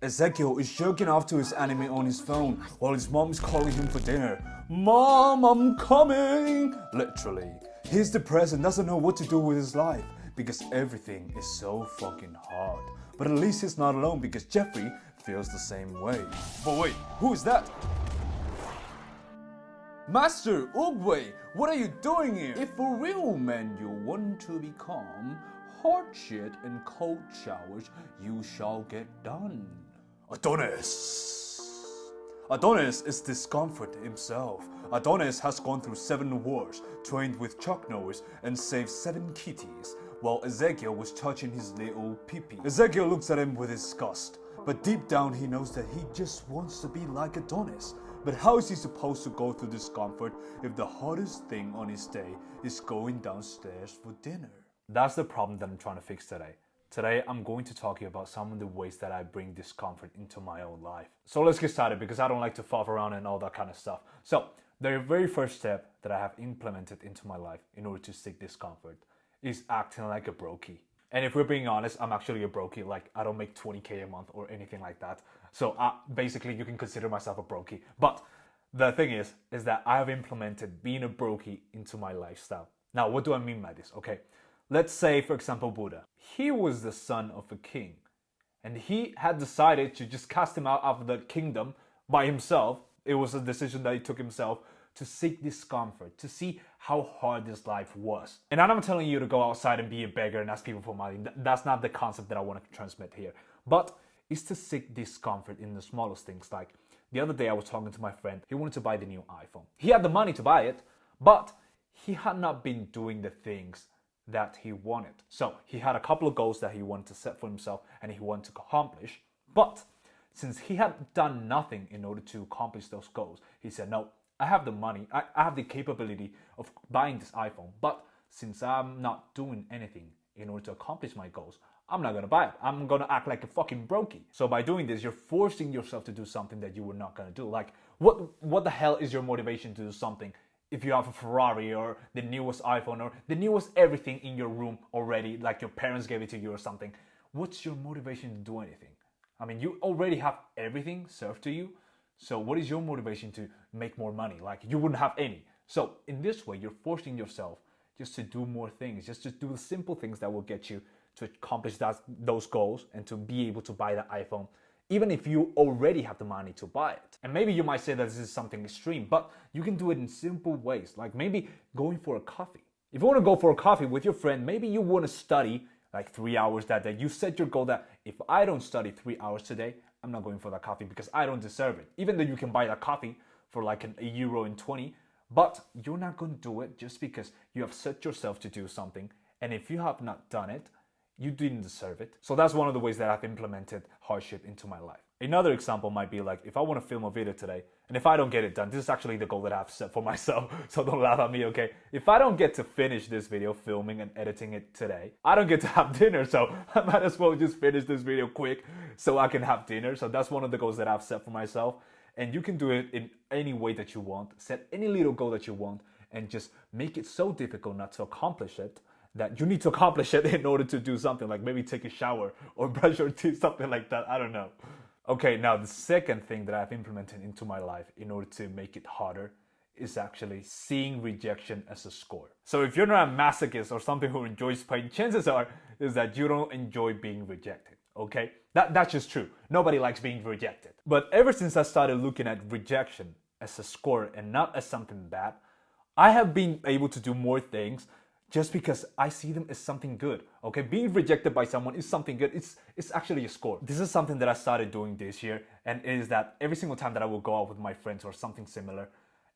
Ezekiel is jerking off to his anime on his phone while his mom is calling him for dinner. Mom, I'm coming! Literally. He's depressed and doesn't know what to do with his life because everything is so fucking hard. But at least he's not alone because Jeffrey feels the same way. But wait, who is that? Master Oogway, what are you doing here? If for real men you want to be calm, hard shit and cold showers you shall get done. Adonis is Discomfort himself. Adonis has gone through 7 wars, trained with Chuck Norris, and saved 7 kitties, while Ezekiel was touching his little pee-pee. Ezekiel looks at him with disgust, but deep down he knows that he just wants to be like Adonis. But how is he supposed to go through discomfort if the hardest thing on his day is going downstairs for dinner? That's the problem that I'm trying to fix today. Today, I'm going to talk to you about some of the ways that I bring discomfort into my own life. So let's get started because I don't like to faff around and all that kind of stuff. So the very first step that I have implemented into my life in order to seek discomfort is acting like a brokey. And if we're being honest, I'm actually a brokey. Like, I don't make 20K a month or anything like that. So basically, you can consider myself a brokey. But the thing is that I have implemented being a brokey into my lifestyle. Now, what do I mean by this? Okay, let's say, for example, Buddha. He was the son of a king. And he had decided to just cast him out of the kingdom by himself. It was a decision that he took himself to seek discomfort, to see how hard this life was. And I'm not telling you to go outside and be a beggar and ask people for money. That's not the concept that I want to transmit here. But it's to seek discomfort in the smallest things. Like the other day I was talking to my friend. He wanted to buy the new iPhone. He had the money to buy it, but he had not been doing the things that he wanted. So he had a couple of goals that he wanted to set for himself and he wanted to accomplish. But since he had done nothing in order to accomplish those goals, he said, no, I have the money, I have the capability of buying this iPhone, but since I'm not doing anything in order to accomplish my goals, I'm not gonna buy it. I'm gonna act like a fucking brokey. So by doing this, you're forcing yourself to do something that you were not gonna do. Like, what the hell is your motivation to do something if you have a Ferrari or the newest iPhone or the newest everything in your room already, like your parents gave it to you or something? What's your motivation to do anything? I mean, you already have everything served to you. So what is your motivation to make more money? Like, you wouldn't have any. So in this way, you're forcing yourself just to do more things, just to do the simple things that will get you to accomplish those goals and to be able to buy that iPhone, even if you already have the money to buy it. And maybe you might say that this is something extreme, but you can do it in simple ways, like maybe going for a coffee. If you want to go for a coffee with your friend, maybe you want to study like 3 hours that day. You set your goal that if I don't study 3 hours today, I'm not going for that coffee because I don't deserve it. Even though you can buy that coffee for like €1.20, but you're not going to do it just because you have set yourself to do something. And if you have not done it, you didn't deserve it. So that's one of the ways that I've implemented hardship into my life. Another example might be like, if I want to film a video today, and if I don't get it done, this is actually the goal that I've set for myself, so don't laugh at me, okay? If I don't get to finish this video, filming and editing it today, I don't get to have dinner, so I might as well just finish this video quick so I can have dinner. So that's one of the goals that I've set for myself. And you can do it in any way that you want, set any little goal that you want, and just make it so difficult not to accomplish it that you need to accomplish it in order to do something, like maybe take a shower or brush your teeth, something like that, I don't know. Okay, now the second thing that I've implemented into my life in order to make it harder is actually seeing rejection as a score. So if you're not a masochist or something who enjoys pain, chances are is that you don't enjoy being rejected, okay? That's just true. Nobody likes being rejected. But ever since I started looking at rejection as a score and not as something bad, I have been able to do more things just because I see them as something good, okay? Being rejected by someone is something good. It's actually a score. This is something that I started doing this year, and it is that every single time that I will go out with my friends or something similar,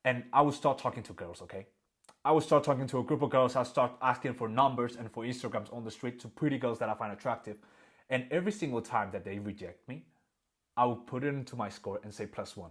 and I will start talking to girls, okay? I will start talking to a group of girls. I'll start asking for numbers and for Instagrams on the street to pretty girls that I find attractive. And every single time that they reject me, I will put it into my score and say +1.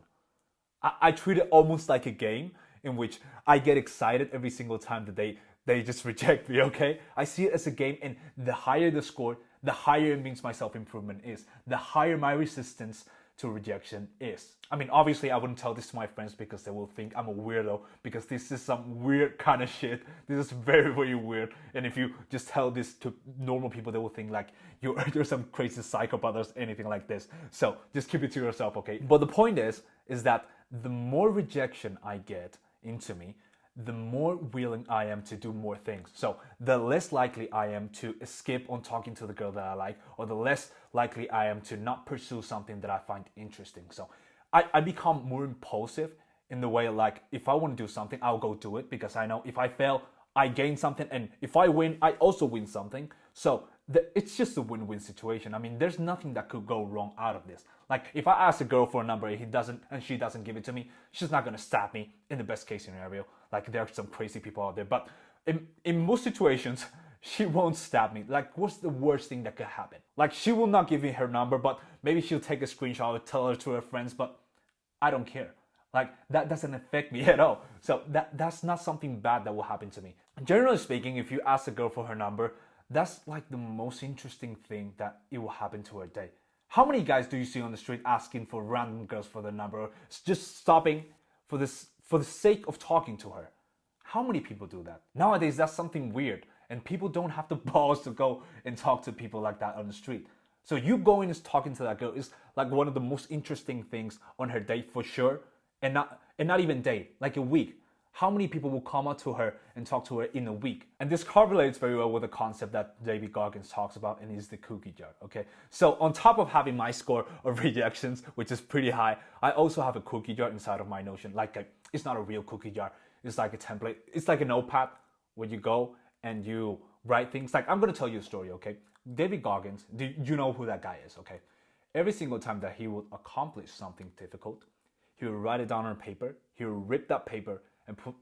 I treat it almost like a game in which I get excited every single time that they just reject me, okay? I see it as a game, and the higher the score, the higher it means my self-improvement is. The higher my resistance to rejection is. I mean, obviously I wouldn't tell this to my friends because they will think I'm a weirdo, because this is some weird kind of shit. This is very, very weird. And if you just tell this to normal people, they will think like you're some crazy psychopath or anything like this. So just keep it to yourself, okay? But the point is that the more rejection I get into me, the more willing I am to do more things. So the less likely I am to skip on talking to the girl that I like, or the less likely I am to not pursue something that I find interesting. So I become more impulsive in the way, like, if I want to do something, I'll go do it, because I know if I fail, I gain something, and if I win, I also win something. So it's just a win-win situation. I mean, there's nothing that could go wrong out of this. Like, if I ask a girl for a number and she doesn't give it to me, she's not gonna stab me in the best case scenario. Like, there are some crazy people out there, but in most situations, she won't stab me. Like, what's the worst thing that could happen? Like, she will not give me her number, but maybe she'll take a screenshot or tell her to her friends, but I don't care. Like, that doesn't affect me at all. So that's not something bad that will happen to me. Generally speaking, if you ask a girl for her number, that's like the most interesting thing that it will happen to her day. How many guys do you see on the street asking for random girls for their number, or just stopping for the sake of talking to her? How many people do that? Nowadays, that's something weird, and people don't have the balls to go and talk to people like that on the street. So you going and talking to that girl is like one of the most interesting things on her day for sure, and not even day, like a week. How many people will come up to her and talk to her in a week? And this correlates very well with the concept that David Goggins talks about, and is the cookie jar, okay? So on top of having my score of rejections, which is pretty high, I also have a cookie jar inside of my Notion. It's not a real cookie jar. It's like a template. It's like a notepad where you go and you write things. Like, I'm going to tell you a story, okay? David Goggins, do you know who that guy is, okay? Every single time that he would accomplish something difficult, he would write it down on paper. He would rip that paper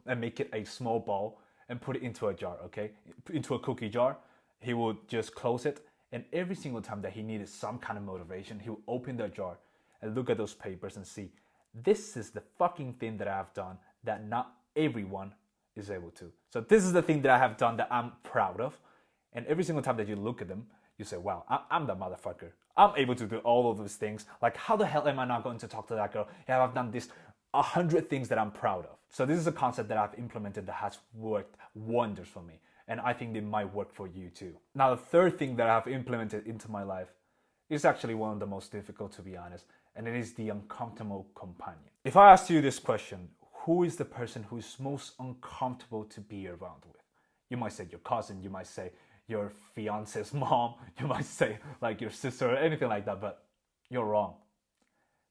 and make it a small ball and put it into a jar, okay? Into a cookie jar. He would just close it, and every single time that he needed some kind of motivation, he would open that jar and look at those papers and see, this is the fucking thing that I have done that not everyone is able to. So this is the thing that I have done that I'm proud of. And every single time that you look at them, you say, wow, I'm the motherfucker. I'm able to do all of those things. Like, how the hell am I not going to talk to that girl? Yeah, I've done this 100 things that I'm proud of. So this is a concept that I've implemented that has worked wonders for me. And I think it might work for you too. Now, the third thing that I've implemented into my life is actually one of the most difficult, to be honest. And it is the uncomfortable companion. If I asked you this question, who is the person who is most uncomfortable to be around with? You might say your cousin, you might say your fiance's mom, you might say like your sister or anything like that, but you're wrong.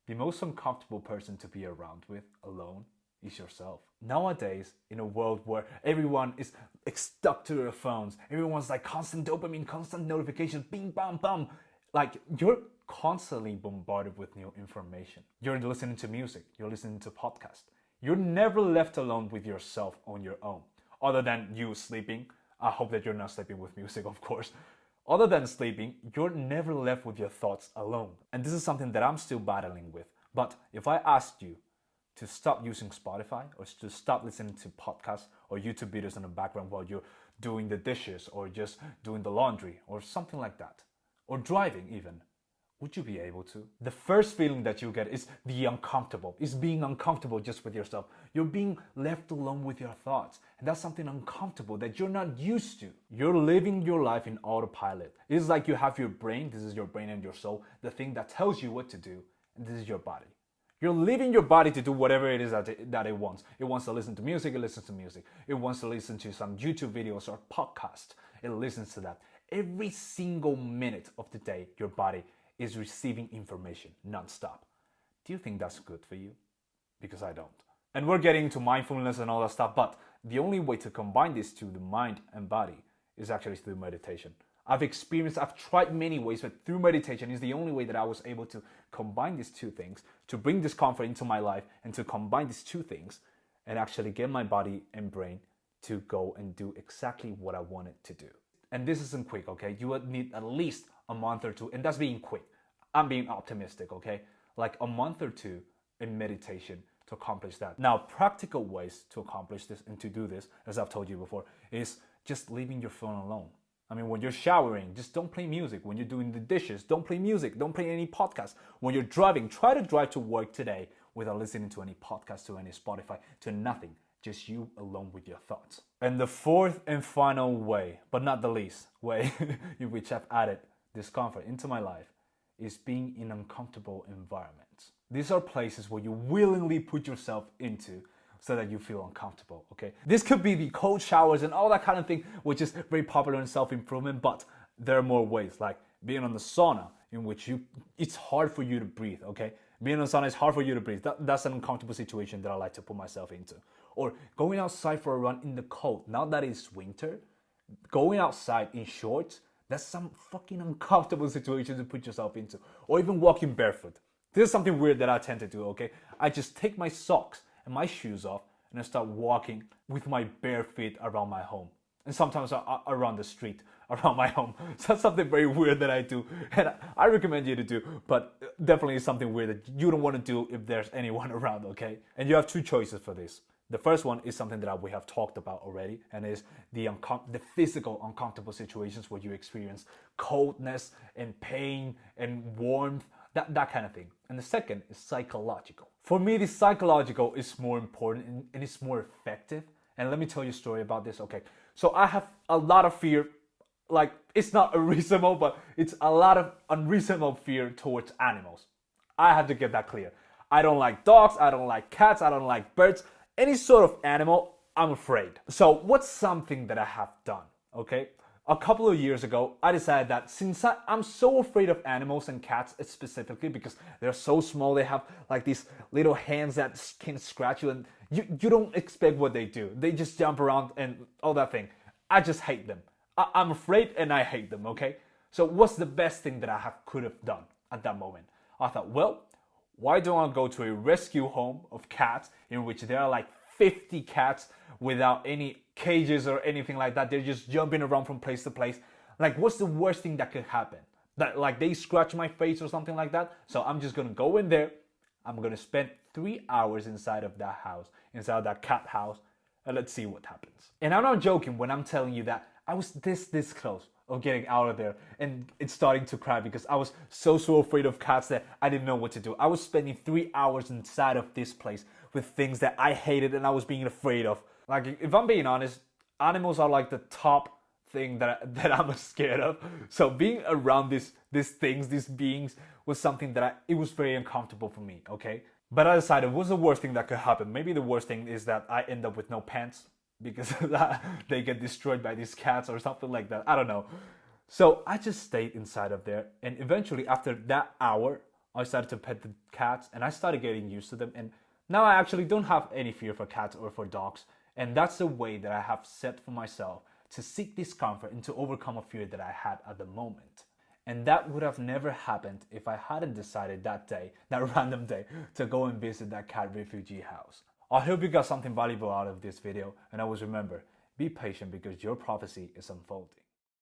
The most uncomfortable person to be around with alone is yourself. Nowadays, in a world where everyone is stuck to their phones, everyone's like constant dopamine, constant notifications, bing, bam, bam. Like, you're constantly bombarded with new information. You're listening to music, you're listening to podcasts. You're never left alone with yourself on your own. Other than you sleeping. I hope that you're not sleeping with music, of course. Other than sleeping, you're never left with your thoughts alone. And this is something that I'm still battling with. But if I asked you to stop using Spotify, or to stop listening to podcasts or YouTube videos in the background while you're doing the dishes, or just doing the laundry, or something like that, or driving even, would you be able to? The first feeling that you get is the uncomfortable. Is being uncomfortable just with yourself. You're being left alone with your thoughts. And that's something uncomfortable that you're not used to. You're living your life in autopilot. It's like you have your brain, this is your brain and your soul, the thing that tells you what to do, and this is your body. You're leaving your body to do whatever it is that it wants. It wants to listen to music, it listens to music. It wants to listen to some YouTube videos or podcasts, it listens to that. Every single minute of the day, your body is receiving information non-stop. Do you think that's good for you? Because I don't. And we're getting into mindfulness and all that stuff, but the only way to combine these two, the mind and body, is actually through meditation. I've tried many ways, but through meditation is the only way that I was able to combine these two things, to bring discomfort into my life, and to combine these two things, and actually get my body and brain to go and do exactly what I want it to do. And this isn't quick, okay? You would need at least a month or two, and that's being quick. I'm being optimistic, okay? Like a month or two in meditation to accomplish that. Now, practical ways to accomplish this and to do this, as I've told you before, is just leaving your phone alone. I mean, when you're showering, just don't play music. When you're doing the dishes, don't play music. Don't play any podcast. When you're driving, try to drive to work today without listening to any podcast, to any Spotify, to nothing. Just you alone with your thoughts. And the fourth and final way, but not the least way in which I've added discomfort into my life is being in uncomfortable environments. These are places where you willingly put yourself into so that you feel uncomfortable, okay? This could be the cold showers and all that kind of thing, which is very popular in self-improvement, but there are more ways, like being on the sauna, in which it's hard for you to breathe, okay? Being on the sauna is hard for you to breathe. That's an uncomfortable situation that I like to put myself into. Or going outside for a run in the cold. Now that it's winter, going outside in shorts, that's some fucking uncomfortable situation to put yourself into. Or even walking barefoot. This is something weird that I tend to do, okay? I just take my socks and my shoes off and I start walking with my bare feet around my home. And sometimes around the street, around my home. So that's something very weird that I do. And I recommend you to do, but definitely something weird that you don't want to do if there's anyone around, okay? And you have two choices for this. The first one is something that we have talked about already, and is the physical uncomfortable situations where you experience coldness and pain and warmth, that kind of thing. And the second is psychological. For me, the psychological is more important and it's more effective. And let me tell you a story about this, okay? So I have a lot of fear, like it's not unreasonable, but it's a lot of unreasonable fear towards animals. I have to get that clear. I don't like dogs, I don't like cats, I don't like birds. Any sort of animal, I'm afraid. So what's something that I have done, okay? A couple of years ago, I decided that since I'm so afraid of animals and cats specifically because they're so small, they have like these little hands that can scratch you and you don't expect what they do. They just jump around and all that thing. I just hate them. I'm afraid and I hate them, okay? So what's the best thing that I could have done at that moment? I thought, well, why don't I go to a rescue home of cats in which there are like 50 cats without any cages or anything like that? They're just jumping around from place to place. Like, what's the worst thing that could happen? That like they scratch my face or something like that? So I'm just gonna go in there. I'm gonna spend 3 hours inside of that house, inside of that cat house, and let's see what happens. And I'm not joking when I'm telling you that I was this close of getting out of there and it's starting to cry because I was so afraid of cats that I didn't know what to do. I was spending 3 hours inside of this place with things that I hated and I was being afraid of. Like, if I'm being honest, animals are like the top thing that I'm scared of. So being around these things, these beings, was something that it was very uncomfortable for me, okay? But I decided, what's the worst thing that could happen? Maybe the worst thing is that I end up with no pants because they get destroyed by these cats or something like that. I don't know. So I just stayed inside of there, and eventually after that hour, I started to pet the cats and I started getting used to them, and now I actually don't have any fear for cats or for dogs. And that's the way that I have set for myself to seek discomfort and to overcome a fear that I had at the moment. And that would have never happened if I hadn't decided that day, that random day, to go and visit that cat refugee house. I hope you got something valuable out of this video, and always remember, be patient because your prophecy is unfolding.